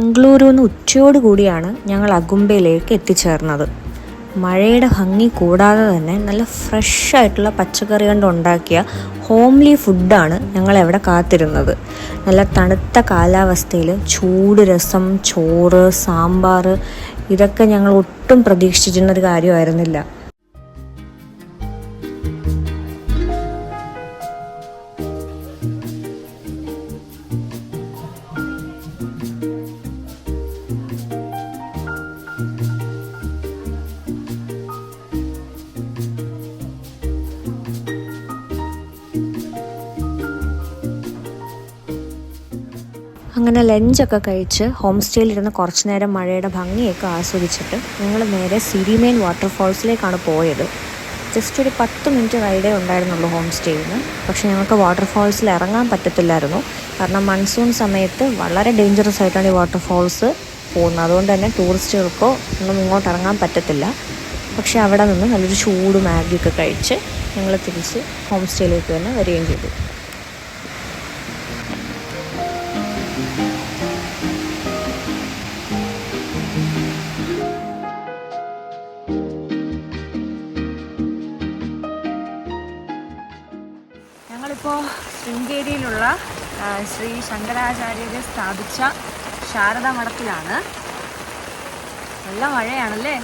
മംഗളൂരു നിന്ന് ഉച്ചയോടുകൂടിയാണ് ഞങ്ങൾ അഗുംബയിലേക്ക് എത്തിച്ചേർന്നത്. മഴയുടെ ഭംഗി കൂടാതെ തന്നെ നല്ല ഫ്രഷ് ആയിട്ടുള്ള പച്ചക്കറി കൊണ്ട് ഉണ്ടാക്കിയ ഹോംലി ഫുഡാണ് ഞങ്ങളെവിടെ കാത്തിരുന്നത്. നല്ല തണുത്ത കാലാവസ്ഥയിൽ ചൂട് രസം, ചോറ്, സാമ്പാർ, ഇതൊക്കെ ഞങ്ങൾ ഒട്ടും പ്രതീക്ഷിച്ചിരുന്നൊരു കാര്യമായിരുന്നില്ല. അങ്ങനെ ലഞ്ചൊക്കെ കഴിച്ച് ഹോം സ്റ്റേയിലിരുന്ന് കുറച്ച് നേരം മഴയുടെ ഭംഗിയൊക്കെ ആസ്വദിച്ചിട്ട് ഞങ്ങൾ നേരെ സിരിമേൻ വാട്ടർഫോൾസിലേക്കാണ് പോയത്. ജസ്റ്റ് ഒരു 10 മിനിറ്റ് റൈഡേ ഉണ്ടായിരുന്നുള്ളൂ ഹോം സ്റ്റേയിൽ നിന്ന്. പക്ഷേ ഞങ്ങൾക്ക് വാട്ടർഫോൾസിൽ ഇറങ്ങാൻ പറ്റത്തില്ലായിരുന്നു. കാരണം മൺസൂൺ സമയത്ത് വളരെ ഡേഞ്ചറസ് ആയിട്ടാണ് ഈ വാട്ടർഫോൾസ് പോകുന്നത്. അതുകൊണ്ട് തന്നെ ടൂറിസ്റ്റുകൾക്കോ ഒന്നും ഇങ്ങോട്ട് ഇറങ്ങാൻ പറ്റത്തില്ല. പക്ഷേ അവിടെ നിന്ന് നല്ലൊരു ചൂട് മാഗിയൊക്കെ കഴിച്ച് ഞങ്ങൾ തിരിച്ച് ഹോം സ്റ്റേയിലേക്ക് തന്നെ വരികയും ചെയ്തു. ഞങ്ങളിപ്പോൾ ശൃംഗേരിയിലുള്ള ശ്രീ ശങ്കരാചാര്യരെ സ്ഥാപിച്ച ശാരദാ മഠത്തിലാണ്. നല്ല മഴയാണല്ലേ.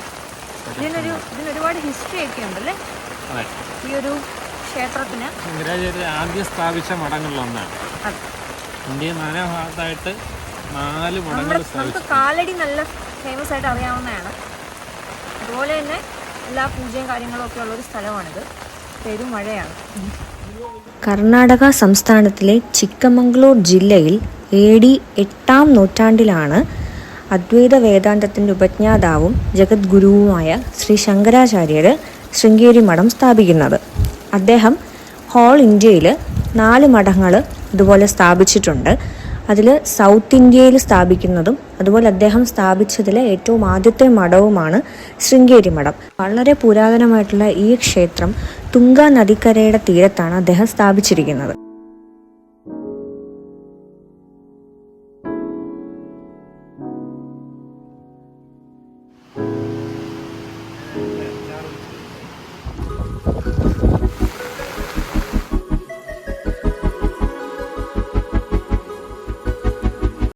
ഇതിനൊരുപാട് ഹിസ്റ്ററി ഒക്കെ ഉണ്ടല്ലേ ഈ ഒരു ക്ഷേത്രത്തിന്. ശങ്കരാചാര്യ ആദ്യം സ്ഥാപിച്ച മഠങ്ങളിലൊന്നാണ്. ഇന്ത്യയിൽ നാനാഭാഗത്തായിട്ട് 4 മഠങ്ങൾ നമുക്ക് കാലടി നല്ല ഫേമസ് ആയിട്ട് അറിയാവുന്നതാണ്. അതുപോലെ തന്നെ എല്ലാ പൂജയും കാര്യങ്ങളും ഒക്കെ ഉള്ളൊരു സ്ഥലമാണിത്. പെരുമഴയാണ്. കർണാടക സംസ്ഥാനത്തിലെ ചിക്കമംഗ്ലൂർ ജില്ലയിൽ AD 8-ാം നൂറ്റാണ്ടിലാണ് അദ്വൈത വേദാന്തത്തിൻ്റെ ഉപജ്ഞാതാവും ജഗദ്ഗുരുവുമായ ശ്രീ ശങ്കരാചാര്യർ ശൃംഗേരി മഠം സ്ഥാപിക്കുന്നത്. അദ്ദേഹം ഹോൾ ഇന്ത്യയിൽ 4 മഠങ്ങൾ ഇതുപോലെ സ്ഥാപിച്ചിട്ടുണ്ട്. അതിൽ സൗത്ത് ഇന്ത്യയിൽ സ്ഥാപിക്കുന്നതും അതുപോലെ അദ്ദേഹം സ്ഥാപിച്ചതിലെ ഏറ്റവും ആദ്യത്തെ മഠവുമാണ് ശൃംഗേരി മഠം. വളരെ പുരാതനമായിട്ടുള്ള ഈ ക്ഷേത്രം തുംഗ നദിക്കരയുടെ തീരത്താണ് അദ്ദേഹം സ്ഥാപിച്ചിരിക്കുന്നത്.